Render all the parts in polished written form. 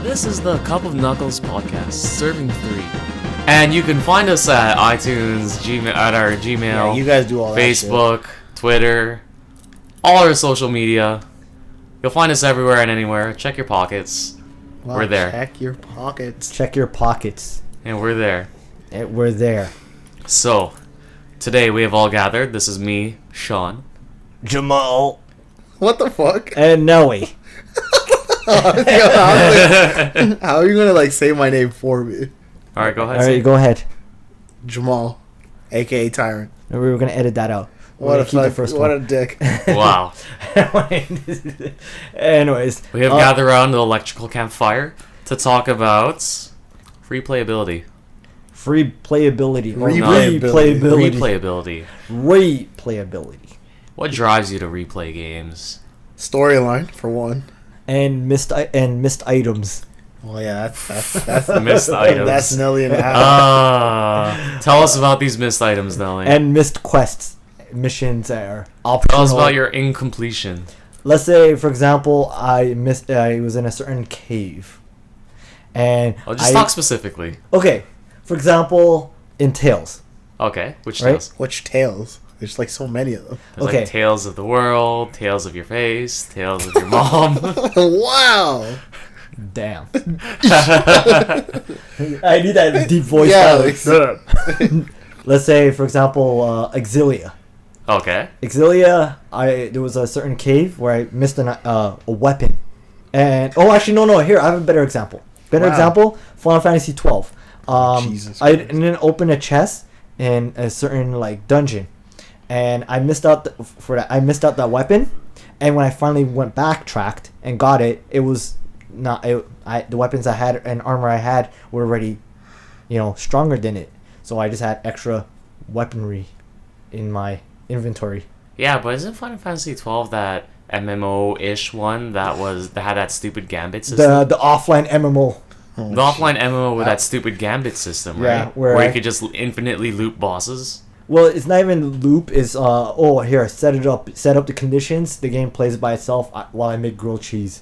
This is the Cup of Knuckles podcast, serving 3. And you can find us at iTunes, at our Gmail, Yeah, you guys do all that Facebook, Twitter, all our social media. You'll find us everywhere and anywhere. Check your pockets. Well, We're there. Check your pockets. Check your pockets. And we're there. We're there. So, today we have all gathered. This is me, Sean. Jamal. What the fuck? And Noe. How are you gonna like say my name for me? Alright, go ahead. Alright, go ahead. Jamal, aka Tyrant. We were going to edit that out. What a dick. Wow. Anyways. We have gathered around the electrical campfire to talk about free playability. Free playability. Replayability. Replayability. What drives you to replay games? Storyline for one. And missed items. Well, yeah, that's Missed items. That's Nelly and a half. Tell us about these missed items, Nelly. And missed quests. Missions are optional. Tell us about your incompletion. Let's say, for example, I was in a certain cave. And Just talk specifically. Okay. For example, in Tales. Okay, which Right? tales? Which tales? There's like so many of them. There's Okay. like Tales of the World, Tales of your face, Tales of your mom. Wow. Damn. I need that deep voice. Yeah, Let's say, for example, Exilia. Okay. Exilia, there was a certain cave where I missed a weapon. And, actually, no. Here, I have a better example. Example, Final Fantasy 12. Jesus I Christ. didn't open a chest in a certain, dungeon. And I missed out for that. I missed out that weapon. And when I finally backtracked and got it, it was not... the weapons I had and armor I had were already, stronger than it. So I just had extra weaponry in my inventory. Yeah, but isn't Final Fantasy 12 that MMO-ish one that had that stupid gambit system? The offline MMO. The offline MMO with that stupid gambit system, right? Yeah, where you I- could just infinitely loot bosses. Well, it's not even loop. It's here, set it up. Set up the conditions. The game plays by itself while I make grilled cheese.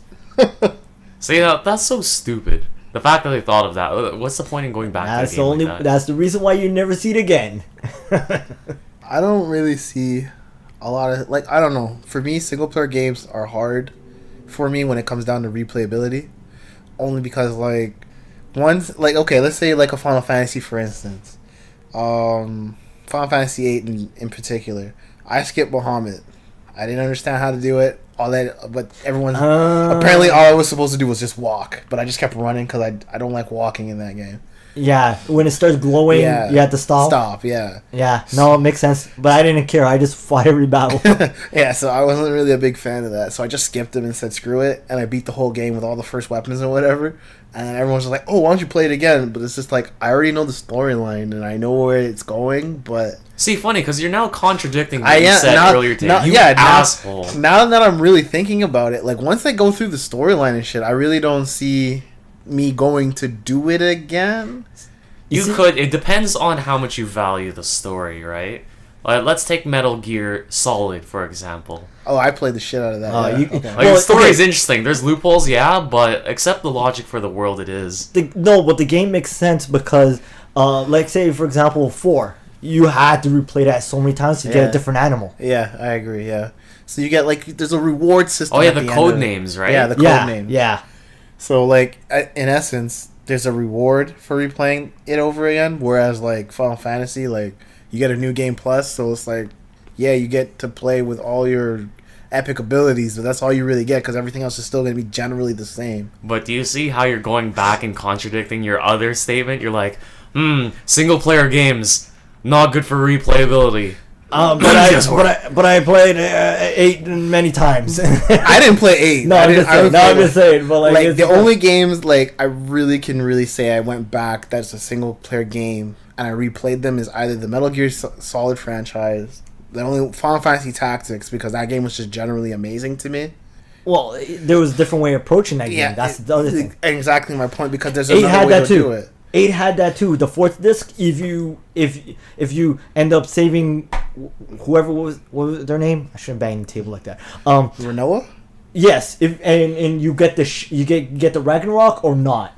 See, that's so stupid. The fact that they thought of that. What's the point in going back That's to the a game only. like that? That's the reason why you never see it again. I don't really see a lot of I don't know. For me, single player games are hard for me when it comes down to replayability. Only because okay, let's say a Final Fantasy for instance. Final Fantasy VIII in particular. I skipped Bahamut. I didn't understand how to do it. But everyone's apparently all I was supposed to do was just walk. But I just kept running because I don't like walking in that game. Yeah, when it starts glowing, you have to stop. Stop, yeah. Yeah, no, it makes sense. But I didn't care. I just fought every battle. Yeah, so I wasn't really a big fan of that. So I just skipped them and said screw it. And I beat the whole game with all the first weapons and whatever. And everyone's just like, oh, why don't you play it again? But it's just I already know the storyline and I know where it's going, but... See, funny, because you're now contradicting what you said earlier today. You asshole. Now that I'm really thinking about it, once I go through the storyline and shit, I really don't see me going to do it again. It depends on how much you value the story, right? Let's take Metal Gear Solid, for example. Oh, I played the shit out of that. Okay. The story is interesting. There's loopholes, yeah, but accept the logic for the world it is. But the game makes sense because, say, for example, 4. You had to replay that so many times to get a different animal. Yeah, I agree, yeah. So you get, there's a reward system. Oh, yeah, the code names, right? Yeah, the code name. Yeah. So, in essence, there's a reward for replaying it over again, whereas, Final Fantasy, you get a new game plus, so it's you get to play with all your epic abilities, but that's all you really get, because everything else is still going to be generally the same. But do you see how you're going back and contradicting your other statement? You're like, single-player games, not good for replayability. But I played 8 many times. I didn't play 8. I'm just saying. But the only games I really can say I went back that's a single player game and I replayed them is either the Metal Gear Solid franchise, the only Final Fantasy Tactics, because that game was just generally amazing to me. Well, there was a different way of approaching that game. That's the other thing. Exactly my point, because there's 8 another had way that to too. do it. 8 had that too. The 4th disc, if you end up saving whoever what was their name? I shouldn't bang the table like that. Renoa? Yes, if and you get the you get the Ragnarok or not.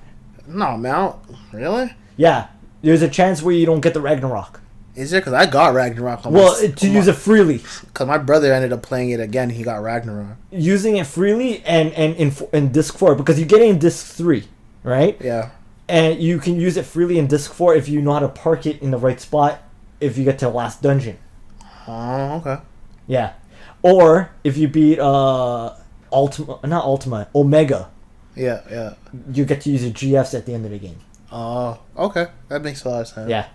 No, man. Really? Yeah, there's a chance where you don't get the Ragnarok. Is there? Because I got Ragnarok. Well, to use it freely. Because my brother ended up playing it again. He got Ragnarok. Using it freely and in disc 4, because you get it in disc 3, right? Yeah. And you can use it freely in disc 4 if you know how to park it in the right spot if you get to the last dungeon. Oh, okay. Yeah. Or if you beat Omega, Yeah. you get to use your GFs at the end of the game. Oh, okay. That makes a lot of sense. Yeah.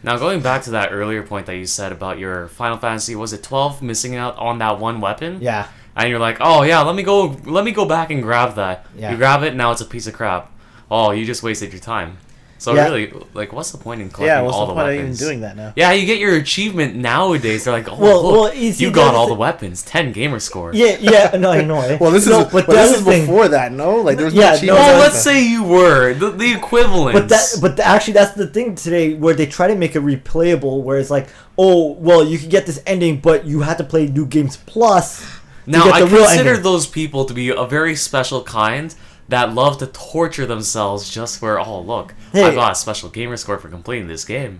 Now, going back to that earlier point that you said about your Final Fantasy, was it 12 missing out on that one weapon? Yeah. And you're like, oh yeah, let me go back and grab that. Yeah. You grab it, now it's a piece of crap. Oh, you just wasted your time. So Yeah. really, like, what's the point in collecting Yeah, what's all the the point of weapons? even doing that now? Yeah, you get your achievement nowadays. They're like, oh, Well, look, you see, you got that's all the- the weapons, 10 gamer score. Yeah, no, I know. Well, this no, is but this is before that, no? Like there's Yeah, no no, achievements Well, like let's that. say you were the equivalent. Actually, that's the thing today, where they try to make it replayable, where it's like, oh, well, you can get this ending, but you have to play New Games Plus to Now, get I the real consider ending. those people to be a very special kind that love to torture themselves just for, oh, look, I Hey. got a special gamer score for completing this game.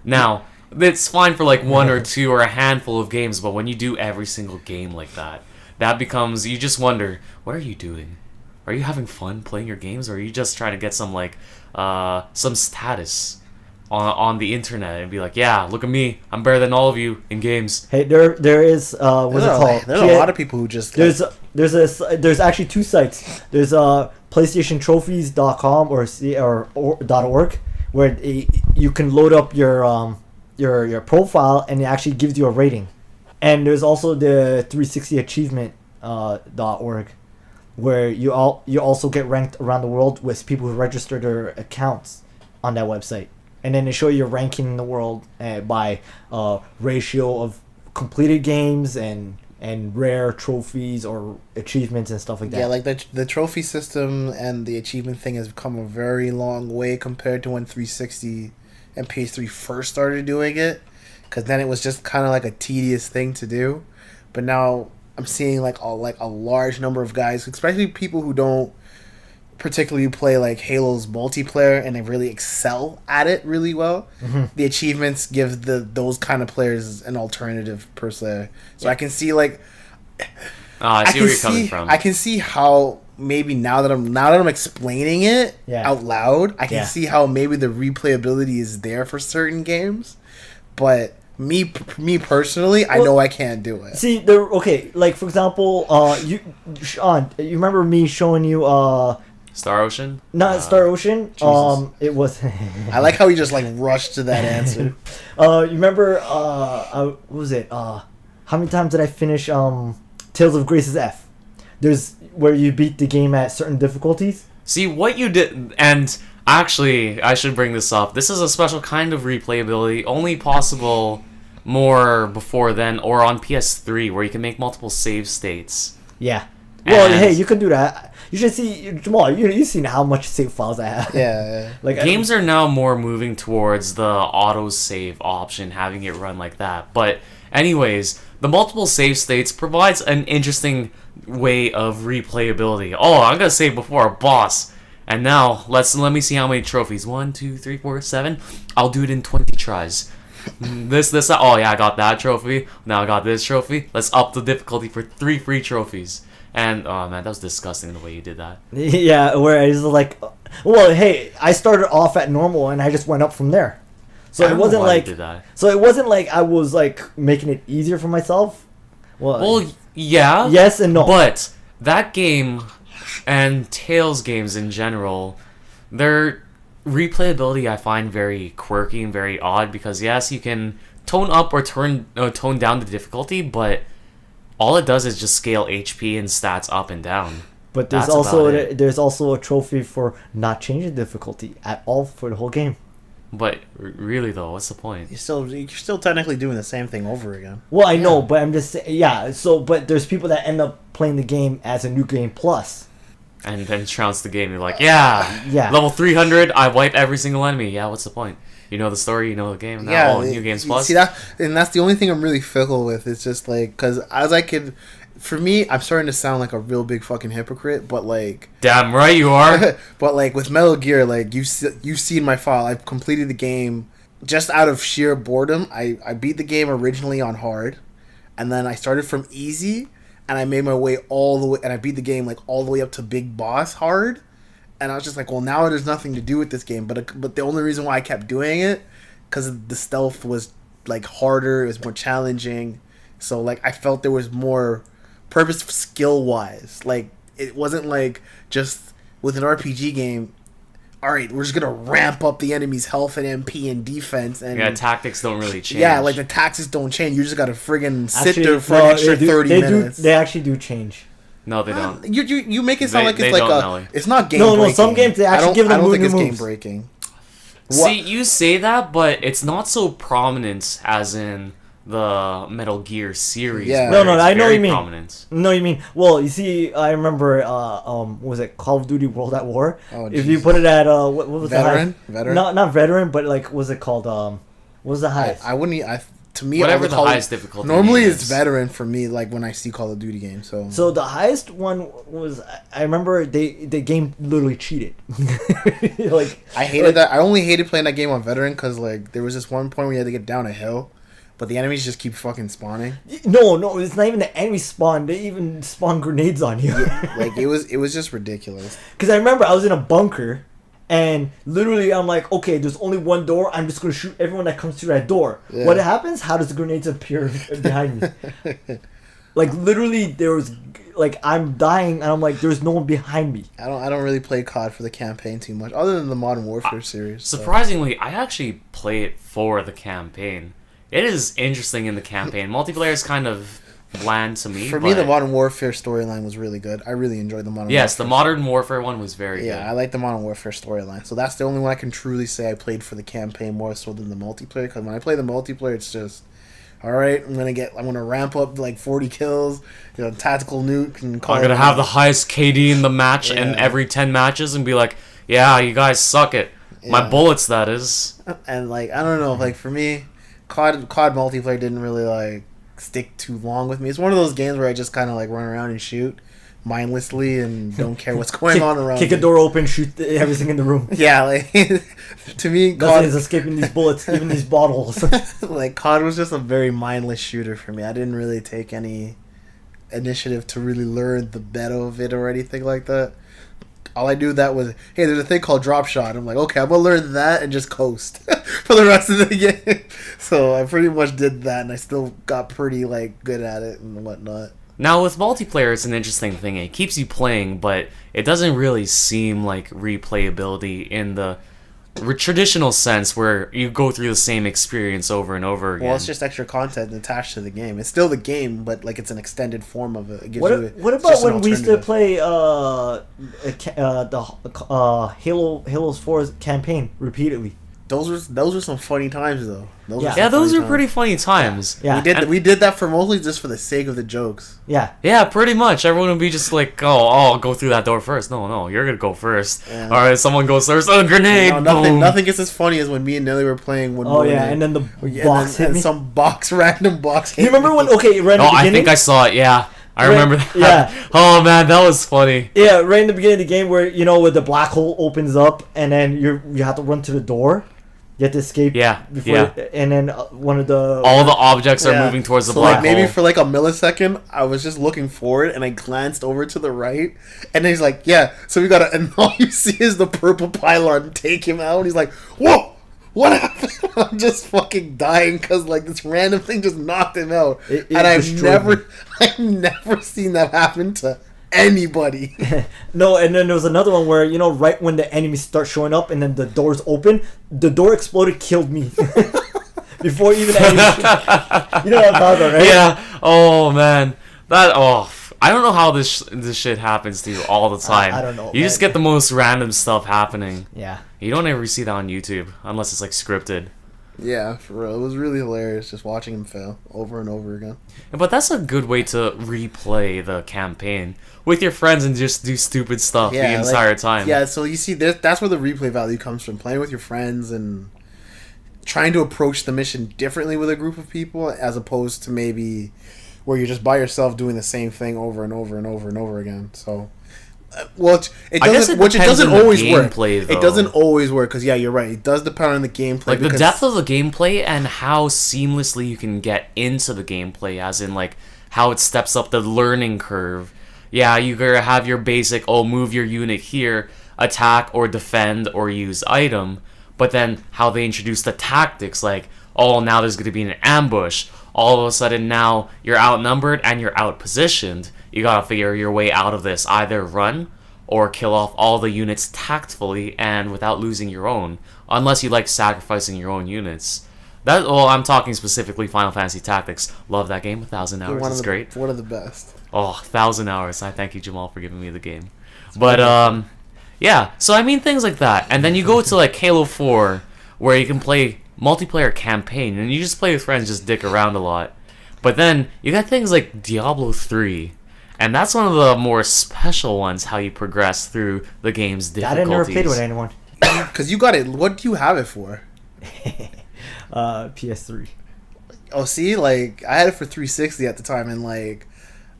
Now, it's fine for like one or two or a handful of games, but when you do every single game like that, that becomes, you just wonder, what are you doing? Are you having fun playing your games, or are you just trying to get some, like, some status on the internet and be like, yeah, look at me, I'm better than all of you in games. Hey, there is what's it called? There's a lot of people who just There's actually two sites. There's PlayStationTrophies.com or .org, where you can load up your profile and it actually gives you a rating. And there's also the 360 Achievement .org, where you also get ranked around the world with people who register their accounts on that website. And then they show you your ranking in the world by ratio of completed games and rare trophies or achievements and stuff like that. yeah, like the trophy system and the achievement thing has come a very long way compared to when 360 and PS3 first started doing it, because then it was just kind of like a tedious thing to do. But now I'm seeing like a large number of guys, especially people who don't particularly play like Halo's multiplayer and they really excel at it really well. The achievements give those kind of players an alternative per se. So I can see like I see where you're coming from. I can see how maybe now that I'm explaining it Yeah. out loud, I can Yeah. see how maybe the replayability is there for certain games, but me personally, I know I can't do it. See, okay. Like for example, Sean, you remember me showing you Star Ocean? not Star Ocean? Jesus. It was. I like how he just like rushed to that answer. You remember? What was it? How many times did I finish Tales of Grace's F? There's where you beat the game at certain difficulties. See, what you did, and actually, I should bring this up. This is a special kind of replayability, only possible more before then, or on PS3, where you can make multiple save states. Yeah. Well, And- hey, you can do that. You should see Jamal. You've seen how much save files I have. Yeah. Like Games are now more moving towards the autosave option, having it run like that. But anyways, the multiple save states provides an interesting way of replayability. Oh, I'm gonna save before a boss. And now, let me see how many trophies. 1, 2, 3, 4, 7. I'll do it in 20 tries. This, oh yeah, I got that trophy. Now I got this trophy. Let's up the difficulty for 3 free trophies. And, oh man, that was disgusting the way you did that. Yeah, where I was like, well, hey, I started off at normal and I just went up from there. So I it don't know wasn't why you like, did that. so it wasn't like I was like making it easier for myself. Well, yeah. yes and no. But that game and Tales games in general, their replayability I find very quirky and very odd, because yes, you can tone up or tone down the difficulty, but all it does is just scale HP and stats up and down. But there's That's also about it. there's also a trophy for not changing difficulty at all for the whole game. But really though, what's the point? You're still technically doing the same thing over again. Well, I know, but I'm just saying, yeah. So, but there's people that end up playing the game as a new game plus. And then trounce the game, you're like, yeah, Yeah. level 300, I wipe every single enemy. Yeah, what's the point? You know the story, you know the game. Now, oh, New Games Plus. See that, and that's the only thing I'm really fickle with. It's just like, because as I could for me, I'm starting to sound like a real big fucking hypocrite, but like, Damn right you are. but like with Metal Gear, like you've seen my file. I've completed the game just out of sheer boredom. I beat the game originally on hard, and then I started from easy, and I made my way all the way, and I beat the game like all the way up to big boss hard, and I was just like, well, now there's nothing to do with this game, but the only reason why I kept doing it, because the stealth was like harder, it was more challenging, so like I felt there was more purpose skill wise. Like it wasn't like just with an RPG game, all right, we're just gonna ramp up the enemy's health and MP and defense, and Yeah, tactics don't really change. yeah, like the taxes don't change. You just gotta friggin' sit Actually, there for no, an extra they do- 30 they minutes. They actually do change. No, they don't. You make it sound They- like they it's like don't, a Nelly. it's not game No, breaking. some games they actually give them I don't think new it's game moves. breaking. See, you say that, but it's not so prominent as in the Metal Gear series. Yeah. where No, it's I know what very you mean. Prominent. No, you mean well? You see, I remember. What was it Call of Duty World at War? Oh, if you Jesus. put it at what was Veteran? the Veteran? Not veteran, but like what was it called? What was the highest? I wouldn't. To me, Whatever all the Call of- highest difficulty Normally, game it's is. veteran for me. Like when I see Call of Duty games. So the highest one was I remember the game literally cheated. Like I hated that. I only hated playing that game on veteran because like there was this one point where you had to get down a hill, but the enemies just keep fucking spawning. no, it's not even the enemy spawn. They even spawn grenades on you. Like it was just ridiculous. Because I remember I was in a bunker, and literally I'm like, okay, there's only one door. I'm just gonna shoot everyone that comes through that door. Yeah. What happens? How does the grenades appear behind me? Like literally, there was like I'm dying, and I'm like, there's no one behind me. I don't really play COD for the campaign too much, other than the Modern Warfare series. so. Surprisingly, I actually play it for the campaign. It is interesting in the campaign. Multiplayer is kind of bland to me. For me, the but- Modern Warfare storyline was really good. I really enjoyed the Modern Yes, the Warfare. Modern Warfare one was very Yeah, I good. like the Modern Warfare storyline. So that's the only one I can truly say I played for the campaign more so than the multiplayer. Because when I play the multiplayer, it's just, all right, I'm gonna ramp up like 40 kills, tactical nuke, and call I'm gonna it have the a- highest KD in the match and Yeah. every 10 matches and be like, yeah, you guys suck it. My Yeah. bullets, that is. And like I don't know, like for me, COD multiplayer didn't really like stick too long with me. It's one of those games where I just kind of like run around and shoot mindlessly and don't care what's going on around. Kick me. a door open, shoot everything in the room. Yeah, like to me, Nothing COD, is escaping these bullets, even these bottles. like COD was just a very mindless shooter for me. I didn't really take any initiative to really learn the meta of it or anything like that. All I knew that was, hey, there's a thing called drop shot. I'm like, okay, I'm gonna learn that and just coast for the rest of the game. So I pretty much did that, and I still got pretty like good at it and whatnot. Now, with multiplayer, it's an interesting thing. It keeps you playing, but it doesn't really seem like replayability in the traditional sense where you go through the same experience over and over again. Well, it's just extra content attached to the game. It's still the game, but like it's an extended form of it. It gives What, you what it's about just an when we used to alternative. play Halo's 4 campaign repeatedly? Those were some funny times though. Those Yeah. were some Yeah, those funny are times. pretty funny times. Yeah. We did that for mostly just for the sake of the jokes. Yeah. Yeah, pretty much. Everyone would be just like, oh, I'll go through that door first. No, you're gonna go first. Yeah. All right, someone goes first. Oh, grenade! No, boom. nothing gets as funny as when me and Nelly were playing. Oh yeah, and then the box hit me. some random box. Hit You remember me. when? Okay, right in Oh, the I beginning. think I saw it. Yeah, I Right, remember that. yeah. Oh man, that was funny. Yeah, right in the beginning of the game where where the black hole opens up and then you have to run to the door. You have to escape. Yeah, Before, yeah. And then one of the All the objects are Yeah. moving towards the So black like maybe hole. for like a millisecond, I was just looking forward and I glanced over to the right, and then he's like, "Yeah." So we gotta, and all you see is the purple pylon take him out. He's like, "Whoa, what happened?" I'm just fucking dying because like this random thing just knocked him out, It and destroyed I've never seen that happen to anybody. No, and then there was another one where right when the enemies start showing up and then the doors open, the door exploded, killed me before even the enemies. You know what I'm talking about, right? Yeah. Oh man, I don't know how this shit happens to you all the time. I don't know, You just man. get the most random stuff happening. Yeah. You don't ever see that on YouTube unless it's like scripted. Yeah, for real, it was really hilarious just watching him fail over and over again. But that's a good way to replay the campaign with your friends and just do stupid stuff the Yeah, entire like, time. Yeah, so you see, that's where the replay value comes from. Playing with your friends and trying to approach the mission differently with a group of people, as opposed to maybe where you're just by yourself doing the same thing over and over and over and over again. So, well, it I guess doesn't, it which it depends doesn't on the always work. gameplay, It though. doesn't always work because yeah, you're right. It does depend on the gameplay. Like the because- depth of the gameplay and how seamlessly you can get into the gameplay, as in like how it steps up the learning curve. Yeah, you gotta have your basic, move your unit here, attack or defend or use item. But then how they introduce the tactics, like, now there's gonna be an ambush. All of a sudden now you're outnumbered and you're outpositioned. You gotta figure your way out of this. Either run or kill off all the units tactfully and without losing your own. Unless you like sacrificing your own units. I'm talking specifically Final Fantasy Tactics. Love that game. 1,000 hours. It's great. One of the best. 1,000 hours. I thank you, Jamal, for giving me the game. But yeah. So I mean things like that, and then you go to like Halo 4, where you can play multiplayer campaign, and you just play with friends, just dick around a lot. But then you got things like Diablo 3, and that's one of the more special ones. How you progress through the game's I difficulties. didn't never played with anyone. Because you got it. What do you have it for? PS3. Oh, see, like I had it for 360 at the time, and like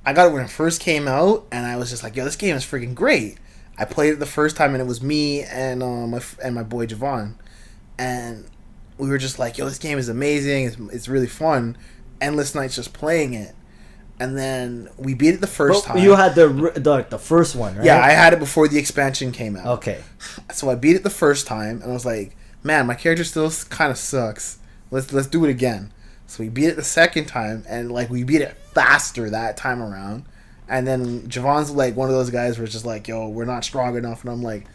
I got it when it first came out, and I was just like, "Yo, this game is freaking great." I played it the first time, and it was me and my boy Javon, and we were just like, "Yo, this game is amazing. It's really fun." Endless nights just playing it, and then we beat it the first time. You had the first one, right? Yeah, I had it before the expansion came out. Okay. So I beat it the first time, and I was like, "Man, my character still kind of sucks. Let's do it again." So we beat it the second time, and like we beat it faster that time around. And then Javon's like one of those guys where it's just like, "Yo, we're not strong enough," and I'm like,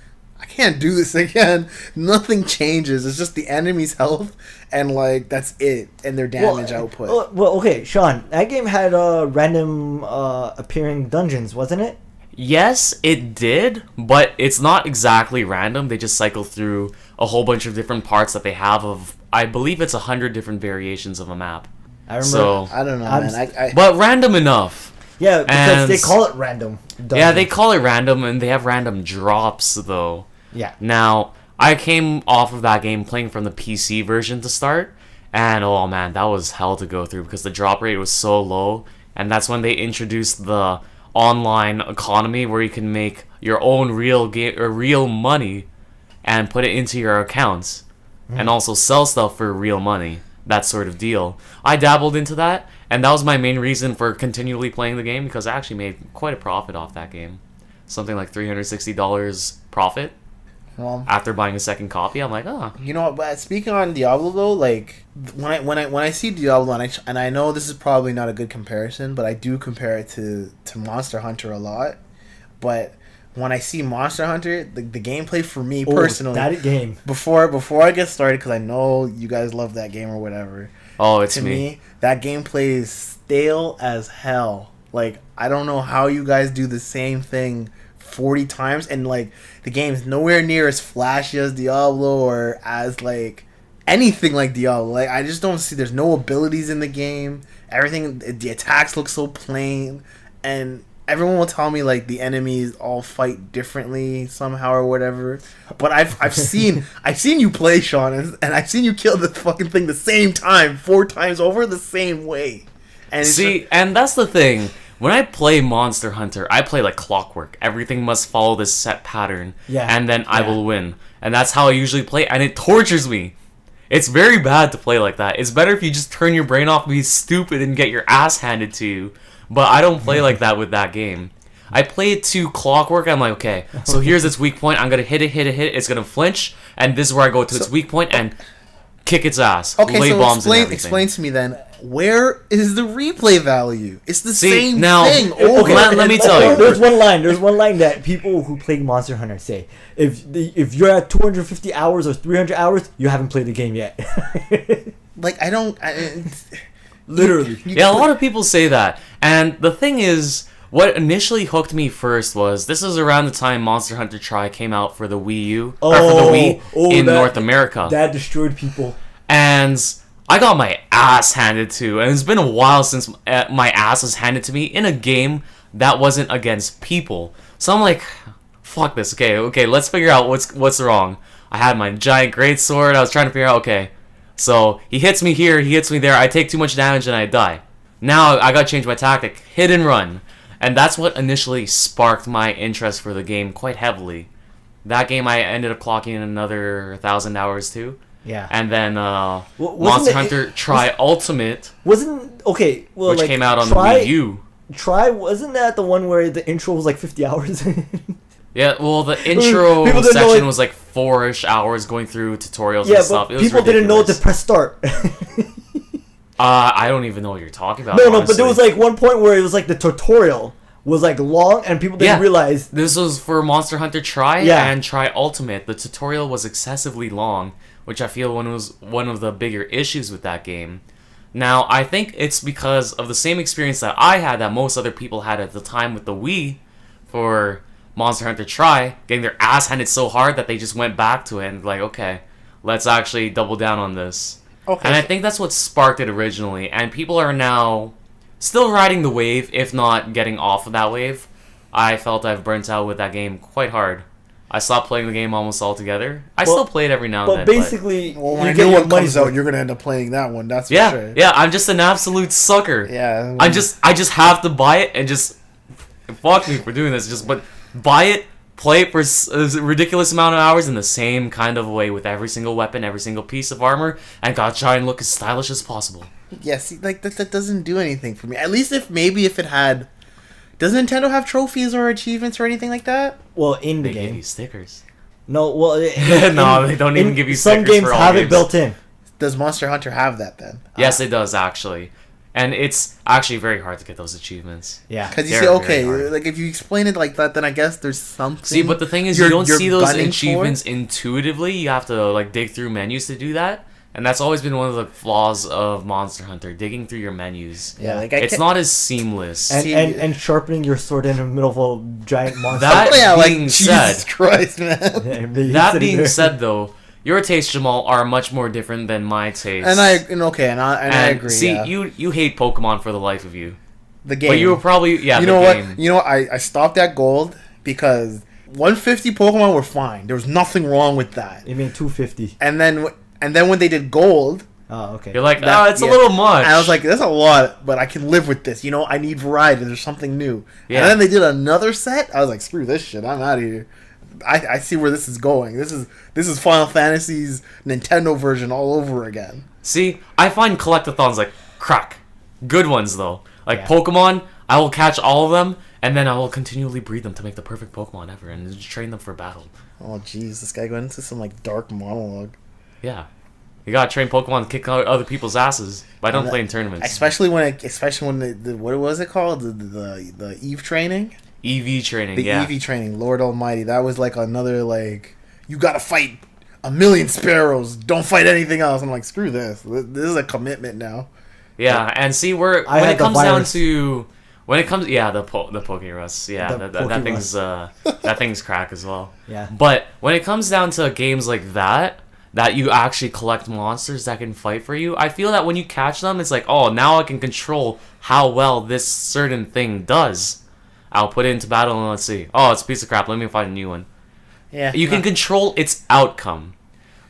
"I can't do this again." Nothing changes. It's just the enemy's health, and like that's it, and their damage output. Well, okay, Sean, that game had random appearing dungeons, wasn't it? Yes, it did, but it's not exactly random. They just cycle through a whole bunch of different parts that they have of, I believe it's 100 different variations of a map. I remember. So, I don't know, I'm man. but random enough. Yeah, because they And- call it random. Yeah, dungeons. they call it random, and they have random drops, though. Yeah. Now, I came off of that game playing from the PC version to start, and oh man, that was hell to go through because the drop rate was so low, and that's when they introduced the online economy where you can make your own real money and put it into your accounts, and also sell stuff for real money. That sort of deal. I dabbled into that, and that was my main reason for continually playing the game because I actually made quite a profit off that game. Something like $360 profit Well, after buying a second copy. I'm like, oh, you know what? But speaking on Diablo though, like when I see Diablo, and I know this is probably not a good comparison, but I do compare it to Monster Hunter a lot. But when I see Monster Hunter, the gameplay for me personally, that game. before I get started, because I know you guys love that game or whatever. oh, it's To me. me, that gameplay is stale as hell. Like I don't know how you guys do the same thing 40 times, and like the game's nowhere near as flashy as Diablo or as like anything like Diablo. Like I just don't see. There's no abilities in the game. Everything, the attacks look so plain, and everyone will tell me like the enemies all fight differently somehow or whatever. But I've seen you play, Sean, and I've seen you kill the fucking thing the same time 4 times over the same way. And it's See, and that's the thing. When I play Monster Hunter, I play like clockwork. Everything must follow this set pattern, Yeah. and then I Yeah. will win. And that's how I usually play, and it tortures me. It's very bad to play like that. It's better if you just turn your brain off and be stupid and get your ass handed to you. But I don't play like that with that game. I play it to clockwork. I'm like, okay, so here's its weak point. I'm gonna hit it. It's gonna flinch, and this is where I go to its weak point and kick its ass. okay. Lay So bombs and everything. explain to me then, where is the replay value? It's the See, same now- thing. Okay, over let me and tell you. over. There's one line that people who play Monster Hunter say: if you're at 250 hours or 300 hours, you haven't played the game yet. Like I don't. It's- Literally. Yeah, a lot of people say that. And the thing is, what initially hooked me first was this is around the time Monster Hunter Tri came out for the Wii U or for the Wii in North America. That destroyed people. And I got my ass handed to, and it's been a while since my ass was handed to me in a game that wasn't against people. So I'm like, fuck this. Okay, let's figure out what's wrong. I had my giant greatsword. I was trying to figure out, okay, so he hits me here, he hits me there. I take too much damage and I die. Now I gotta change my tactic. Hit and run. And that's what initially sparked my interest for the game quite heavily. That game I ended up clocking in another 1,000 hours too. Yeah. And then wasn't Monster it- Hunter Tri Ultimate, Wasn't okay. Well, which like, came out on try, the Wii U. Try wasn't that the one where the intro was like 50 hours? Yeah, well, the intro People didn't know section it- was like 4-ish hours going through tutorials yeah, and stuff. but It was people didn't know to ridiculous. press start. I don't even know what you're talking about. No, but there was honestly. like one point where it was like the tutorial was like long and people didn't Yeah. realize. This was for Monster Hunter Tri Yeah. and Tri Ultimate. The tutorial was excessively long, which I feel was one of the bigger issues with that game. Now, I think it's because of the same experience that I had that most other people had at the time with the Wii for Monster Hunter Tri, getting their ass handed so hard that they just went back to it and like, okay, let's actually double down on this. Okay. And I think that's what sparked it originally, and people are now still riding the wave, if not getting off of that wave. I felt I've burnt out with that game quite hard. I stopped playing the game almost altogether. I Well, still play it every now and But then. basically, Well, you when a get new your one money's comes out, worth. you're gonna end up playing that one. That's for yeah, sure. yeah, I'm just an absolute sucker. Yeah. I just have to buy it and just fuck me for doing this. But buy it, play it for a ridiculous amount of hours in the same kind of way with every single weapon, every single piece of armor, and gotta try and look as stylish as possible. Yeah. See, like that doesn't do anything for me. At least if it had. Does Nintendo have trophies or achievements or anything like that? Well, in the They give game. you stickers. No, well, No, they don't even give you some stickers games for all have it games. built in. Does Monster Hunter have that then? Yes, it does actually, and it's actually very hard to get those achievements. Yeah. Because you They're say, very okay, hard. like if you explain it like that, then I guess there's something. See, but the thing is, you're- you don't you're see those gunning for. achievements intuitively. You have to like dig through menus to do that, and that's always been one of the flaws of Monster Hunter: digging through your menus. Yeah, like It's not as seamless. And, See- and sharpening your sword in the middle of a giant monster. That Oh, yeah, like being Jesus said- Christ, man. That being said, though, your tastes, Jamal, are much more different than my tastes. And I agree. See, yeah. you hate Pokemon for the life of you, the game. but you were probably you the know game. what? You know what? I stopped at gold because 150 Pokemon were fine. There was nothing wrong with that. You mean 250? And then when they did gold, Oh, okay. You're like, That- it's a yeah. little much. and I was like, that's a lot, but I can live with this. You know, I need variety. There's something new. Yeah. And then they did another set. I was like, screw this shit. I'm out of here. I see where this is going. This is Final Fantasy's Nintendo version all over again. See, I find collectathons like crack. Good ones though. Like Yeah. Pokemon, I will catch all of them and then I will continually breed them to make the perfect Pokemon ever and just train them for battle. Oh jeez, this guy went into some like dark monologue. Yeah. You gotta train Pokemon to kick out other people's asses. But I don't And play in tournaments. Especially when the what was it called? The Eve training? EV training, The yeah. EV training, Lord Almighty. That was like another like you gotta fight 1,000,000 sparrows. Don't fight anything else. I'm like, screw this. This is a commitment now. Yeah, and see where I when had it the comes down virus. to the Pokerus, yeah, The that thing's Pokerus. that thing's crack as well. Yeah. But when it comes down to games like that you actually collect monsters that can fight for you, I feel that when you catch them, it's like, oh, now I can control how well this certain thing does. I'll put it into battle and let's see. Oh, it's a piece of crap. Let me find a new one. Yeah. You can control its outcome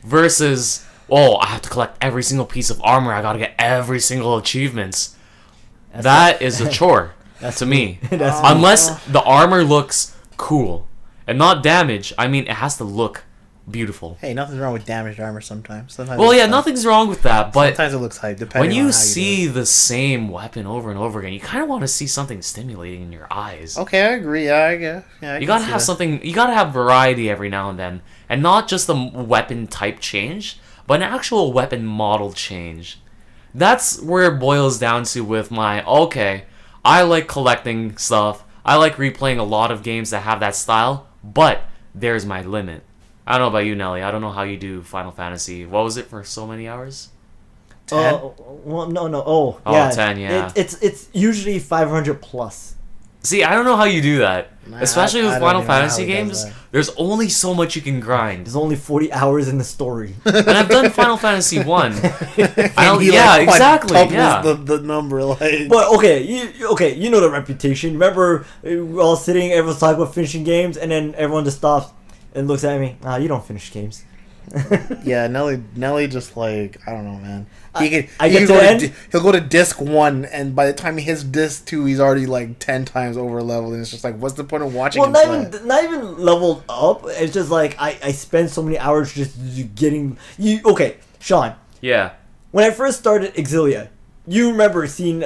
versus, oh, I have to collect every single piece of armor. I gotta get every single achievements. That is a chore to me. That's Unless the armor looks cool and not damage. I mean, it has to look beautiful. Hey, nothing's wrong with damaged armor sometimes. Sometimes Well, it yeah, looks hype. nothing's wrong with that, but Sometimes it looks hype, depending when on you how do see it. the same weapon over and over again, you kind of want to see something stimulating in your eyes. Okay, I agree. Yeah, I guess. Yeah, I You can gotta see have that. something. You gotta have variety every now and then, and not just the weapon type change, but an actual weapon model change. That's where it boils down to with my okay. I like collecting stuff. I like replaying a lot of games that have that style, but there's my limit. I don't know about you, Nelly. I don't know how you do Final Fantasy. What was it for so many hours? 10? Well, no. Oh, Oh, yeah. 10, yeah. It's usually 500 plus. See, I don't know how you do that. Nah, Especially I with don't Final even know how Fantasy he does games, that. there's only so much you can grind. There's only 40 hours in the story. And I've done Final Fantasy 1. And yeah, like, exactly. quadruples Yeah. The number like. But okay, you know the reputation. Remember, we're all sitting, everyone's talking about finishing games, and then everyone just stops and looks at me. You don't finish games. Yeah, Nelly just like I don't know, man. I He get can to go the to end? he'll go to disc 1, and by the time he hits disc 2, he's already like 10 times over leveled, and it's just like, what's the point of watching Well, him not play? not even leveled up. It's just like I spend so many hours just getting you. Okay, Sean. Yeah. When I first started Exilia, you remember seeing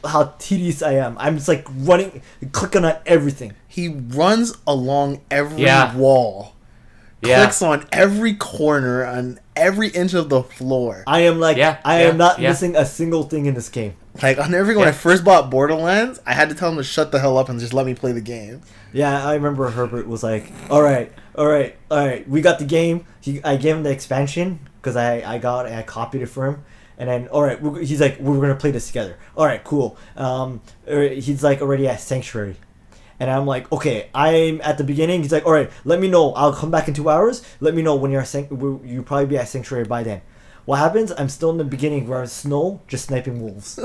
how tedious I am. I'm just like running, clicking on everything. He runs along every Yeah. wall, Yeah. clicks on every corner, on every inch of the floor. I am like, Yeah, I yeah, am not yeah. missing a single thing in this game. Like on every when I first bought Borderlands, I had to tell him to shut the hell up and just let me play the game. Yeah, I remember Herbert was like, all right, we got the game. I gave him the expansion because I copied it for him. And then, all right, he's like, we're going to play this together. All right, cool. He's like already at Sanctuary. And I'm like, okay, I'm at the beginning. He's like, all right, let me know. I'll come back in 2 hours. Let me know when you'll probably be at Sanctuary by then. What happens? I'm still in the beginning where I'm snow, just sniping wolves.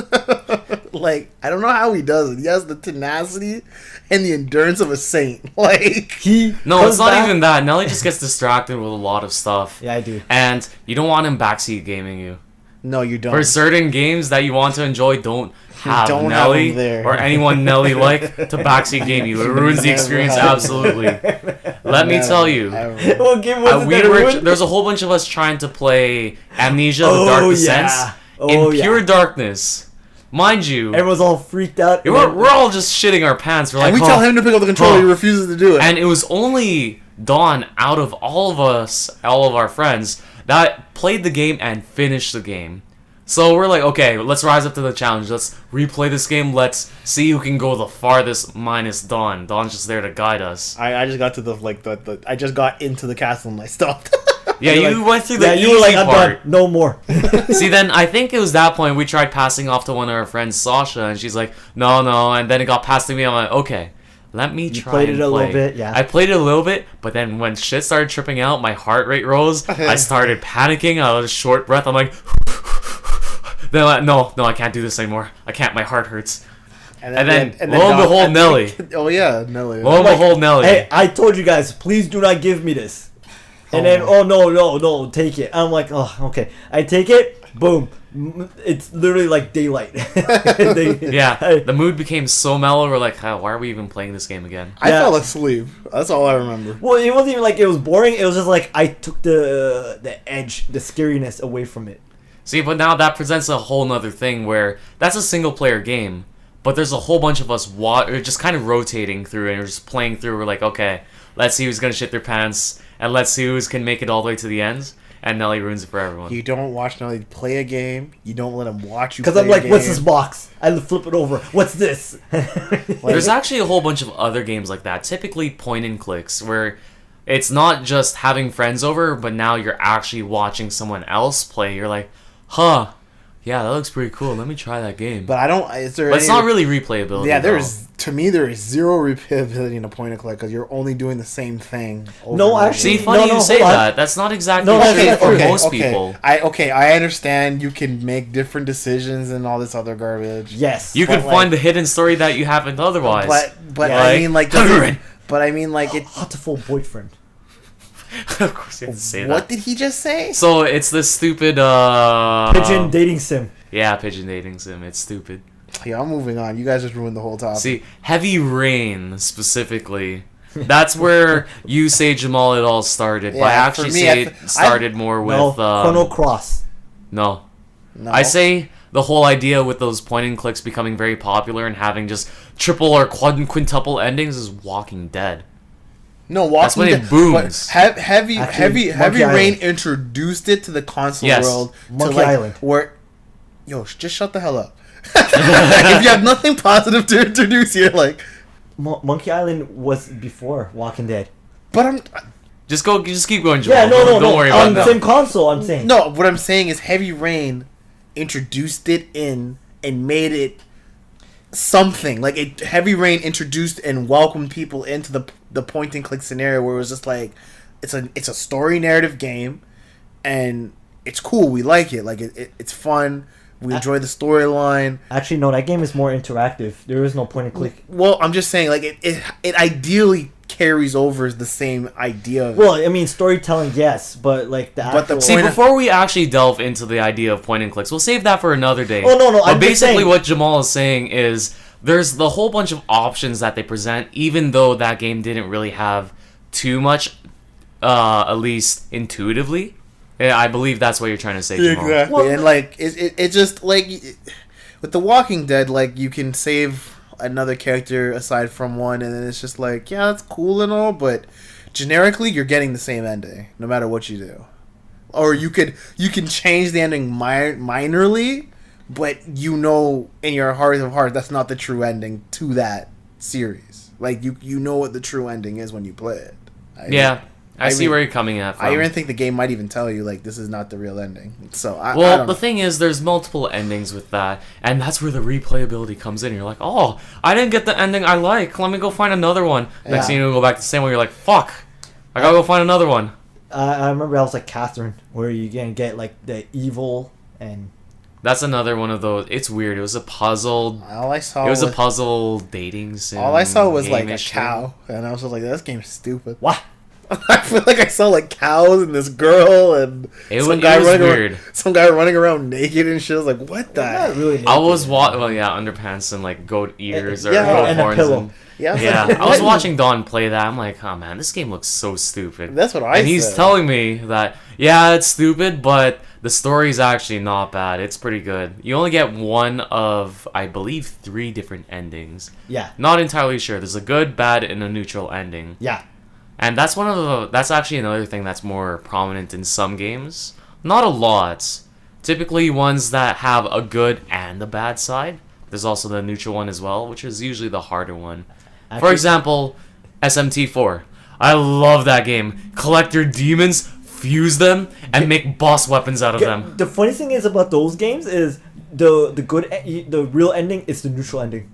Like I don't know how he does it. He has the tenacity and the endurance of a saint. Like He No, comes it's not back- even that. Nelly just gets distracted with a lot of stuff. Yeah, I do. And you don't want him backseat gaming you. no, you don't. For certain games that you want to enjoy, don't have Don't have Nelly him there. or anyone Nelly like to backseat game you. It ruins the Never experience have. absolutely. Let me Never, tell you. ever. What game was it We that were, ruined? there's a whole bunch of us trying to play Amnesia: The Oh, Dark Descent yeah. in Oh, yeah. pure darkness. Mind you, Everyone's all freaked out. and we're then- all just shitting our pants. We're like, And we "Oh." tell him to pick up the controller, Huh. he refuses to do it. And it was only Dawn out of all of us, all of our friends, that played the game and finished the game. So we're like, okay, let's rise up to the challenge. Let's replay this game. Let's see who can go the farthest minus Dawn. Dawn's just there to guide us. I just got to the I just got into the castle and I stopped. Yeah, You're you like- went through the yeah, easy you were like, I'm part. done. No more. See, then I think it was that point we tried passing off to one of our friends, Sasha, and she's like, no, and then it got passed to me. I'm like, okay, let me try. played and it a little play. bit, yeah. I played it a little bit, but then when shit started tripping out, my heart rate rose. I started panicking. I was short breath. I'm like, then I'm like, no, I can't do this anymore. I can't. My heart hurts. And then, lo and behold, Nelly. Oh yeah, Nelly. Lo and behold, Nelly. Hey, I told you guys, please do not give me this. And then, oh no, take it. I'm like, oh, okay. I take it, boom. It's literally like daylight. Yeah, the mood became so mellow. We're like, why are we even playing this game again? I Yeah. fell asleep. That's all I remember. Well, it wasn't even like it was boring. It was just like I took the edge, the scariness away from it. See, but now that presents a whole nother thing where that's a single player game, but there's a whole bunch of us just kind of rotating through and we're just playing through. We're like, okay, let's see who's gonna shit their pants, and let's see who can make it all the way to the end. And Nelly ruins it for everyone. You don't watch Nelly play a game. You don't let him watch you. Because play I'm like, a what's game. this box? I flip it over. What's this? There's actually a whole bunch of other games like that, typically point and clicks, where it's not just having friends over, but now you're actually watching someone else play. You're like, huh, yeah, that looks pretty cool. Let me try that game. But I don't. Is there? But it's any- not really replayability. Yeah, though. to me there is zero replayability in a point and click because you're only doing the same thing. Over No, and over. actually- See, funny No, you say hold on. that. That's not exactly No, true okay, for okay, most people. I understand you can make different decisions and all this other garbage. Yes. You can But, find like- the hidden story that you haven't otherwise. But Yeah. I mean like Like- but I mean like it. Hateful boyfriend. Of course, you have to say What that. did he just say? So it's this stupid Pigeon dating sim. Yeah, pigeon dating sim. It's stupid. Yeah, I'm moving on. You guys just ruined the whole topic. See, Heavy Rain specifically. That's where you say Jamal it all started. But I Yeah, actually for me, say it started more No, with Chrono Cross. no. no. I say the whole idea with those point and clicks becoming very popular and having just triple or quintuple endings is Walking Dead. no. Walking That's when it Dead- booms. but Heavy Actually, Heavy Monkey Rain Island. introduced it to the console Yes. world. Monkey to like, Island. Where, just shut the hell up. If you have nothing positive to introduce here, like, Monkey Island was before Walking Dead. but I'm Just keep going, Jamal. Yeah, no. Don't worry On about the that. same console, I'm saying. no. What I'm saying is Heavy Rain introduced it in and made it something like it. Heavy Rain introduced and welcomed people into the point and click scenario where it was just like it's a story narrative game, and it's cool. We like it. Like it's fun. We enjoy the storyline. Actually, no, that game is more interactive. There is no point and click. Well, I'm just saying, like it ideally carries over the same idea. Of Well, I mean, storytelling, yes, but like the But the actual. See, point- before we actually delve into the idea of point and clicks, we'll save that for another day. Oh, no, But I'm just basically, saying- what Jamal is saying is there's the whole bunch of options that they present, even though that game didn't really have too much, at least intuitively. Yeah, I believe that's what you're trying to say, Jamal. exactly, Well, and like it just like with The Walking Dead, like you can save another character aside from one, and then it's just like, yeah, that's cool and all, but generically you're getting the same ending no matter what you do. Or you can change the ending minorly, but you know in your heart of hearts that's not the true ending to that series. Like you know what the true ending is when you play it. Yeah, I see mean, where you're coming at from. I even think the game might even tell you like this is not the real ending. So I Well, don't the know. thing is, there's multiple endings with that, and that's where the replayability comes in. You're like, oh, I didn't get the ending I like. Let me go find another one. Next Yeah. thing you go back to the same one. You're like, fuck, I gotta go find another one. I remember I was like Catherine, where you can get like the evil and. That's another one of those. It's weird. It was a puzzle. All I saw It was a was, puzzle dating sim. all I saw was like a game-ish cow, and I was just like, this game's stupid. What? I feel like I saw like cows and this girl and It some wa- guy it was running weird. around, some guy running around naked and shit. I was like, what the? Not really. I was naked. well, yeah, underpants and like goat ears or Yeah, goat and a horns. pillow. And, Yeah, I was yeah, like, I was what? watching Don play that. I'm like, oh man, this game looks so stupid. That's what I And he's said. telling me that, yeah, it's stupid, but the story's actually not bad. It's pretty good. You only get one of, I believe, 3 different endings. Yeah. Not entirely sure. There's a good, bad, and a neutral ending. Yeah. And that's one of the. That's actually another thing that's more prominent in some games. Not a lot. Typically ones that have a good and a bad side. There's also the neutral one as well, which is usually the harder one. For Actually- example, SMT4. I love that game. Collect your demons, fuse them, and make boss weapons out of them. The funny thing is about those games is the real ending is the neutral ending.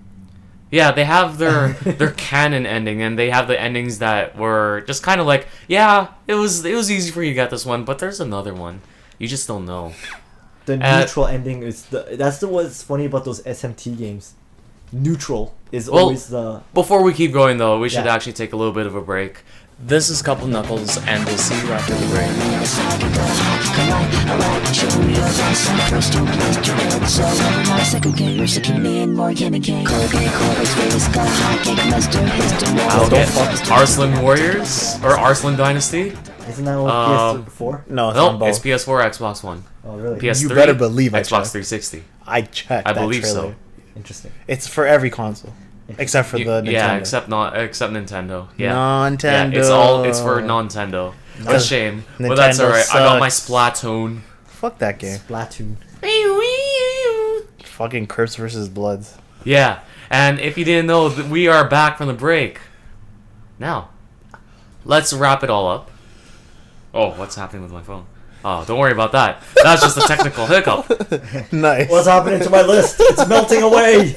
Yeah, they have their canon ending, and they have the endings that were just kind of like, yeah, it was easy for you to get this one, but there's another one. You just don't know. The neutral ending is what's funny about those SMT games. Neutral is Well, always the. Before we keep going, though, we should Yeah. actually take a little bit of a break. This is Couple Knuckles, and we'll see you after the break. I'll get Arslan Warriors, or Arslan Dynasty. Isn't that what PS4? No, it's No, on both. it's PS4, Xbox One, Oh, really? PS3. You better believe I Xbox checked. 360. I checked. I that believe trailer. so. Interesting. It's for every console except for the Nintendo. Yeah, except Nintendo. Yeah. Nintendo. Yeah, it's for Nintendo. What a shame. But that's Nintendo alright. I got my sucks. Splatoon. Fuck that game. Splatoon. Fucking Crips versus Bloods. Yeah, and if you didn't know, we are back from the break. Now, let's wrap it all up. Oh, what's happening with my phone? Oh, don't worry about that. That's just a technical hiccup. Nice. What's happening to my list? It's melting away.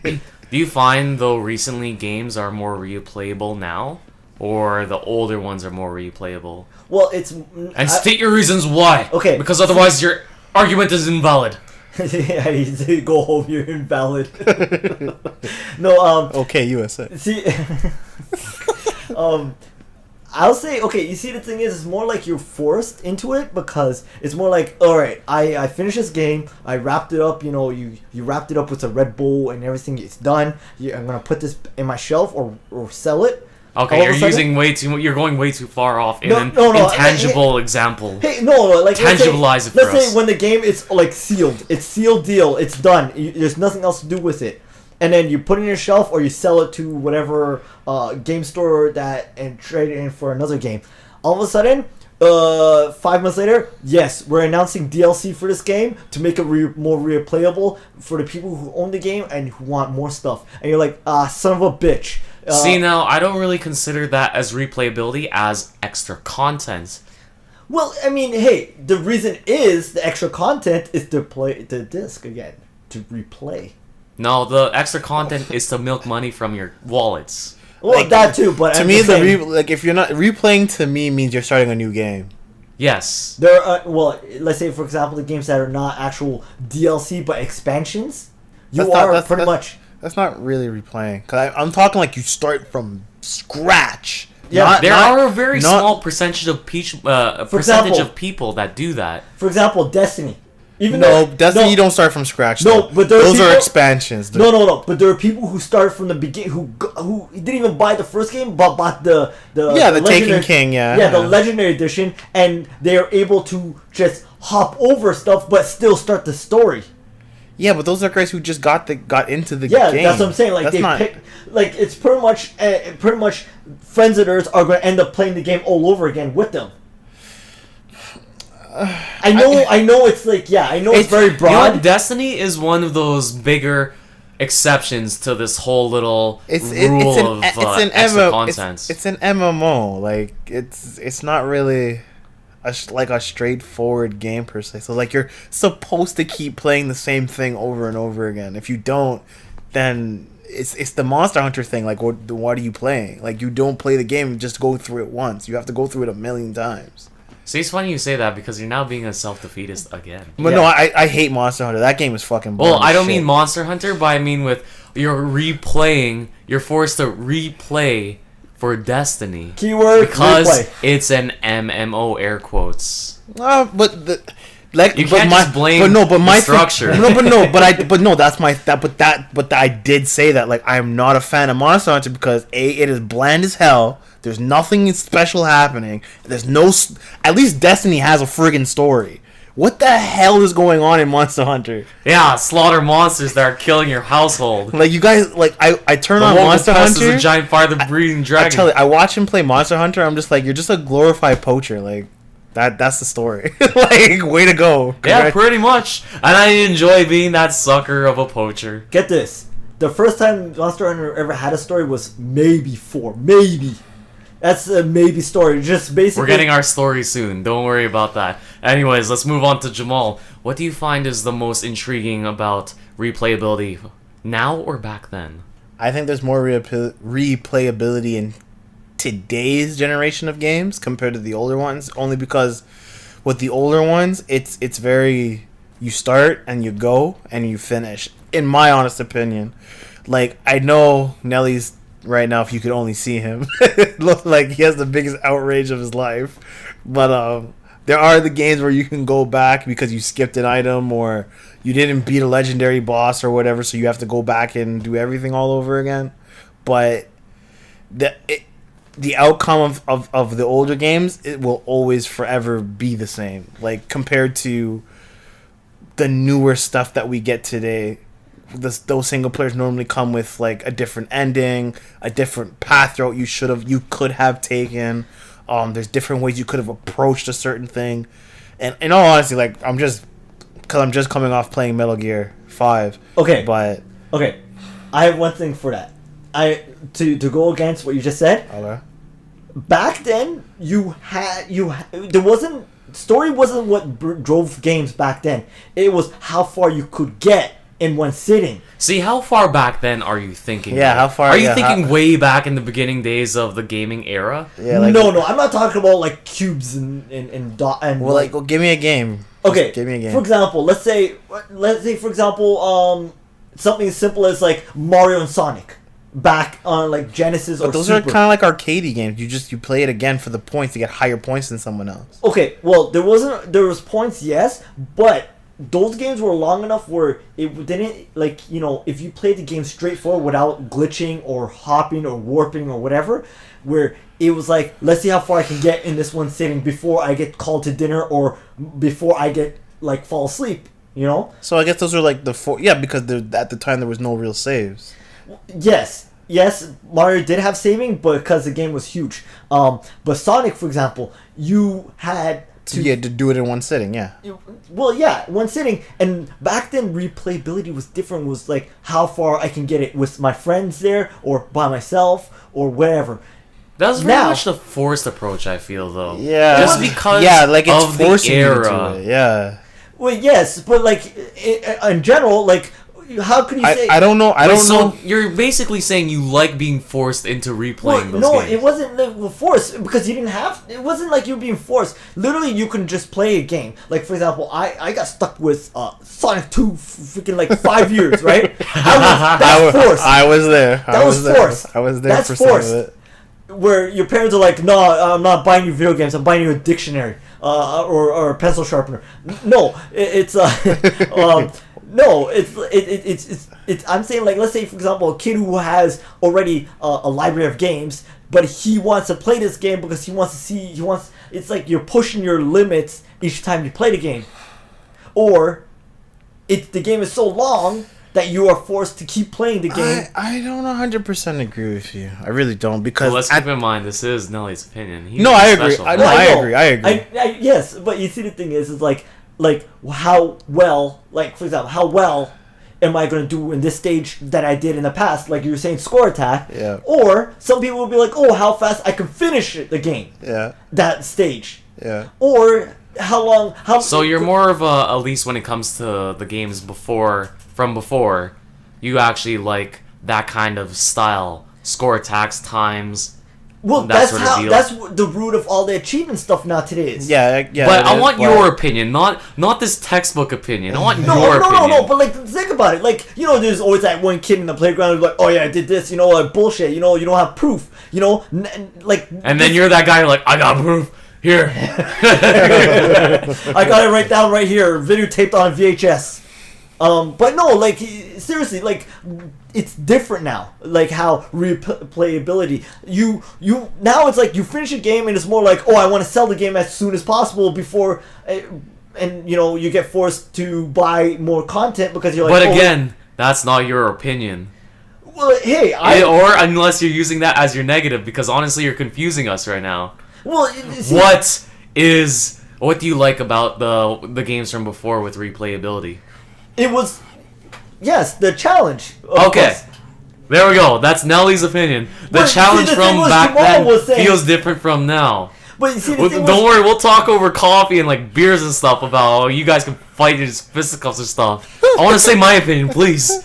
Do you find, though, recently games are more replayable now? Or the older ones are more replayable? Well, it's. And state your reasons why. Okay. Because otherwise your argument is invalid. I need to go home. You're invalid. No. Okay, USA. See. I'll say, okay, you see, the thing is, it's more like you're forced into it because it's more like, alright, I finished this game, I wrapped it up, you wrapped it up with a Red Bull and everything, it's done, I'm gonna put this in my shelf or sell it. Okay, All of you're a sudden- using way too. You're going way too far off in No, an no, intangible example. Hey, no, like, Tangibilize it for let's us. say when the game is, like, sealed, it's sealed deal, it's done, there's nothing else to do with it. And then you put it in your shelf or you sell it to whatever game store and trade it in for another game. All of a sudden, 5 months later, yes, we're announcing DLC for this game to make it more replayable for the people who own the game and who want more stuff. And you're like, son of a bitch. See, now I don't really consider that as replayability as extra content. Well, I mean, hey, the reason is the extra content is to play the disc again, to replay. No, the extra content is to milk money from your wallets. Well, Like, that too, but To I'm me, just saying, if you're not replaying, to me means you're starting a new game. Yes. there are, well, let's say, for example, the games that are not actual DLC but expansions, you That's not- are that's- pretty that's- much... That's not really replaying. Cause I'm talking like you start from scratch. Yeah, There are a very not- small percentage of percentage example- of people that do that. For example, Destiny. Even No, though, Destiny you don't start from scratch. No, though. but there are those are people- expansions. No. But there are people who start from the beginning who didn't even buy the first game, but bought the the Taken legendary- King, yeah. the legendary edition, and they are able to just hop over stuff, but still start the story. Yeah, but those are guys who just got into the Yeah, game. that's what I'm saying. Like That's they not- pick, like it's pretty much friends of theirs are going to end up playing the game all over again with them. I know it's like I know it's very You know broad. what? Destiny is one of those bigger exceptions to this whole little It's rule of extra MMO. content. It's an MMO. Like it's not really like a straightforward game per se. So like you're supposed to keep playing the same thing over and over again. If you don't, then it's the Monster Hunter thing. Like what are you playing? Like you don't play the game and just go through it once. You have to go through it a million times. See, it's funny you say that because you're now being a self-defeatist again. But Yeah. no, I hate Monster Hunter. That game is fucking boring. Well, I don't as shit. mean Monster Hunter, but I mean with you're replaying. You're forced to replay for Destiny Keyword because replay. it's an MMO, air quotes. But the like You but can't my, just blame but no, but the my structure. that's my but I did say that like I'm not a fan of Monster Hunter because it is bland as hell. There's nothing special happening. There's no at least Destiny has a friggin' story. What the hell is going on in Monster Hunter? Yeah, slaughter monsters that are killing your household. Like you guys like I turn The on local Monster pest Hunter. is a giant fire-breathing I dragon. tell you, I watch him play Monster Hunter. I'm just like, you're just a glorified poacher. Like that's the story. Like, way to go. Yeah, pretty much. And I enjoy being that sucker of a poacher. Get this. The first time Monster Hunter ever had a story was maybe 4. Maybe. That's a maybe story. Just basically. We're getting our story soon. Don't worry about that. Anyways, let's move on to Jamal. What do you find is the most intriguing about replayability now or back then? I think there's more replayability in today's generation of games compared to the older ones. Only because with the older ones, it's very you start and you go and you finish. In my honest opinion, like I know Nelly's right now. If you could only see him, it looks like he has the biggest outrage of his life. But there are the games where you can go back because you skipped an item or you didn't beat a legendary boss or whatever, so you have to go back and do everything all over again. But the outcome of the older games, it will always forever be the same. Like compared to the newer stuff that we get today, those single players normally come with like a different ending, a different path route you could have taken. There's different ways you could have approached a certain thing, and in all honesty, like I'm just coming off playing Metal Gear 5. Okay. But Okay. I have one thing for that. To go against what you just said. okay. Back then, story wasn't what drove games back then. It was how far you could get in one sitting. See, how far back then are you thinking? Yeah, of? how far- Are you yeah, thinking how- way back in the beginning days of the gaming era? Yeah, like, No, I'm not talking about like cubes and dot and Well, like, well, give me a game. okay, Just give me a game. for example, let's say for example, something as simple as like Mario and Sonic back on like Genesis or But those Super. are kind of like arcadey games. You play it again for the points to get higher points than someone else. Okay, well, there was points, yes, but those games were long enough where it didn't, like, you know, if you played the game straightforward without glitching or hopping or warping or whatever, where it was like, let's see how far I can get in this one sitting before I get called to dinner or before I get, like, fall asleep, you know? So I guess those are like the four. Yeah, because at the time there was no real saves. Yes, Mario did have saving, but because the game was huge. But Sonic, for example, you had So you had to do it in one sitting. Yeah. Well, yeah, one sitting. And back then, replayability was different. Was like how far I can get it with my friends there, or by myself, or wherever. That was very Now- much the forced approach, I feel, though. Yeah. Just because like it's of the forcing you to do era. it. Yeah. Well, yes, but like in general, like how could you say? I don't know. I Wait, don't so know. you're basically saying you like being forced into replaying Well, those no, games. it wasn't forced because you didn't have. It wasn't like you were being forced. Literally, you can just play a game. Like for example, I got stuck with Sonic 2 freaking like 5 years, right? That's forced. I was there. That was forced. I was there That's for some forced. of it. where your parents are like, no, I'm not buying you video games. I'm buying you a dictionary, or a pencil sharpener. No, it's no, it's. I'm saying, like, let's say for example, a kid who has already a library of games, but he wants to play this game because he wants to see. It's like you're pushing your limits each time you play the game, or the game is so long that you are forced to keep playing the game. I don't 100% agree with you. I really don't, because Well, let's keep in mind this is Nelly's opinion. He's No, I agree. special. I know. agree. I agree. Yes, but you see, the thing is like how well, like for example, how well am I going to do in this stage that I did in the past? Like you were saying, score attack. Yeah. Or some people will be like, oh, how fast I can finish the game. Yeah. That stage. Yeah. Or how long? So you're more of a, at least when it comes to the games before, you actually like that kind of style, score attacks, times. Well, that that's sort of how. deal. That's the root of all the achievement stuff nowadays. Yeah. But it I is, want but- your opinion, not this textbook opinion. I want No, your opinion. no. But like, think about it. Like, you know, there's always that one kid in the playground who's like, "Oh yeah, I did this." You know, like bullshit. You know, you don't have proof. You know, like. And then you're that guy. You're like, I got proof here. I got it right down right here, videotaped on VHS. But no, like seriously, like it's different now. Like how replayability. You now it's like you finish a game and it's more like, oh, I want to sell the game as soon as possible before, and you know, you get forced to buy more content because you're like. But oh, again, that's not your opinion. well, hey, Or unless you're using that as your negative, because honestly, you're confusing us right now. well, see, What do you like about the games from before with replayability? it was, yes, the challenge. of Okay. course. There we go. That's Nelly's opinion. The But see, challenge the thing from was, back Jamal then was saying- feels different from now. But you see, the Well, thing don't was, worry, we'll talk over coffee and like beers and stuff about how you guys can fight in fisticuffs and stuff. I want to say my opinion, please.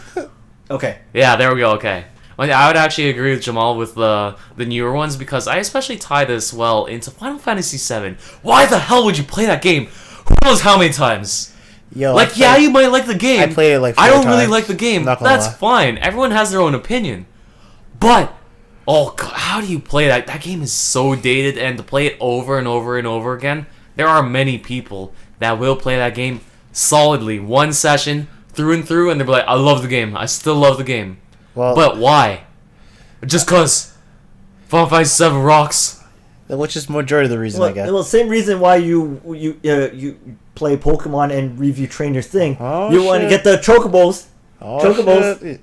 okay. Yeah, there we go. Okay. Well, I would actually agree with Jamal with the newer ones, because I especially tie this well into Final Fantasy VII. Why the hell would you play that game? Who knows how many times? Yo, Like, yeah, you might like the game. I played it like I 4 don't really times. like the game. Not gonna That's lie. fine. Everyone has their own opinion. But, oh god, how do you play that? That game is so dated, and to play it over and over and over again, there are many people that will play that game solidly, one session, through and through, and they'll be like, I love the game. I still love the game. Well, But why? Just cause Final Fantasy VII rocks. which is majority of the reason, I guess. Well, same reason why you play Pokemon and review trainers thing. Oh, You want to shit. get the Chocobos. Oh, Chocobos. shit.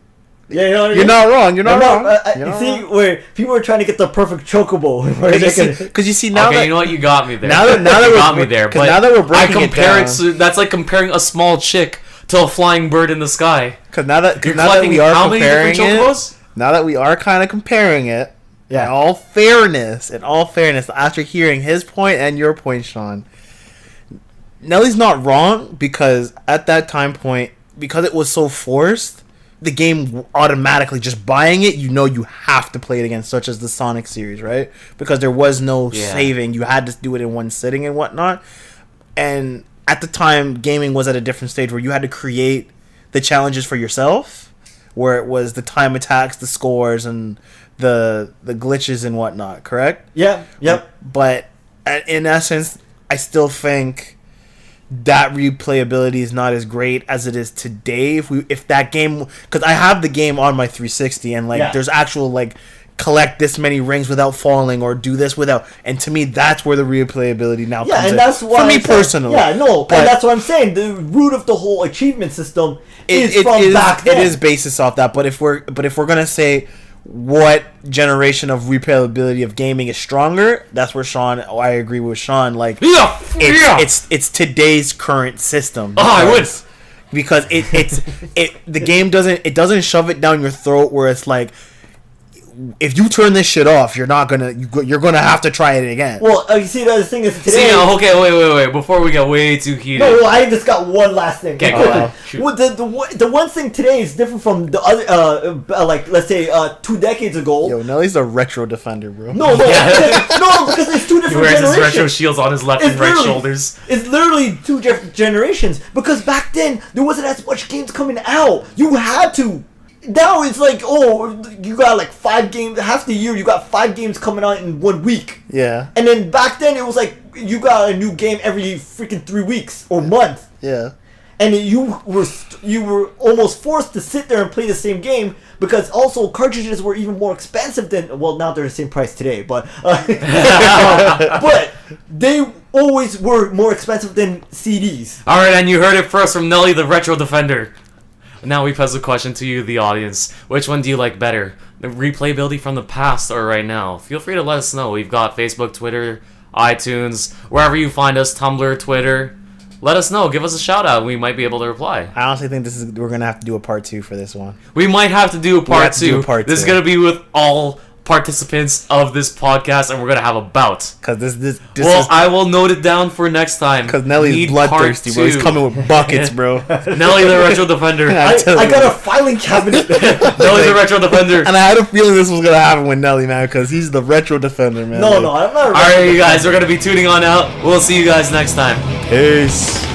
Yeah, you know what I mean? You're not wrong. You're not wrong. You see, where people are trying to get the perfect Chocobo. Where they can, Because you see now Okay, that you know what? You got me there. now that you we're- got me there. 'cause But now that we're breaking I it compare down- to that's like comparing a small chick to a flying bird in the sky. Because now that You're now that collecting we are how many comparing different it, chocobos? now that we are kind of comparing it, Yeah. in all fairness, after hearing his point and your point, Sean, Nelly's not wrong, because at that time point, because it was so forced, the game automatically, just buying it, you know you have to play it again, such as the Sonic series, right? Because there was no Yeah. saving. You had to do it in one sitting and whatnot. And at the time, gaming was at a different stage where you had to create the challenges for yourself, where it was the time attacks, the scores, and the glitches and whatnot, correct? yeah, yep. But in essence, I still think that replayability is not as great as it is today. If that game, because I have the game on my 360, and like Yeah. there's actual like collect this many rings without falling, or do this without, and to me that's where the replayability now Yeah, comes and in. that's why for me I said- personally. Yeah, no, But and that's what I'm saying. The root of the whole achievement system is it from back then. It is basis off that, but if we're gonna say what generation of replayability of gaming is stronger, that's where I agree with Sean. Like Yeah, yeah. it's today's current system. Oh, I would. Because the game doesn't shove it down your throat where it's like, if you turn this shit off, you're gonna have to try it again. Well, you see, the thing is today. See now, okay, wait. Before we get way too heated. No, I just got one last thing. Okay, go Quickly. ahead. Shoot. Well, the one thing today is different from the other, like let's say 2 decades ago. Yo, Nelly's a retro defender, bro. No, because it's 2 He different wears his retro generations. shields on his left It's and right literally- shoulders. It's literally 2 different generations. Because back then there wasn't as much games coming out. You had to now it's like, oh, you got like 5 games. Half the year, you got 5 games coming out in 1 week. Yeah. And then back then, it was like you got a new game every freaking 3 weeks or month. Yeah. And you were almost forced to sit there and play the same game because also cartridges were even more expensive than, well, now they're the same price today, but but they always were more expensive than CDs. All right, and you heard it first from Nelly, the Retro Defender. Now we pose a question to you, the audience. Which one do you like better? The replayability from the past or right now? Feel free to let us know. We've got Facebook, Twitter, iTunes, wherever you find us, Tumblr, Twitter. Let us know. Give us a shout out. We might be able to reply. I honestly think we're gonna have to do a part 2 for this one. We might have to do a part have to do 2. a part This is 2. gonna be with all participants of this podcast, and we're gonna have a bout. Cause this Well, is I will note it down for next time. because Nelly's Need bloodthirsty, part bro. He's 2. coming with buckets, bro. Nelly, the Retro Defender. I tell I you. got a filing cabinet. Nelly, the Retro Defender. And I had a feeling this was gonna happen with Nelly, man, because he's the retro defender, man. No, I'm not. All right, you guys, we're gonna be tuning on out. We'll see you guys next time. Peace.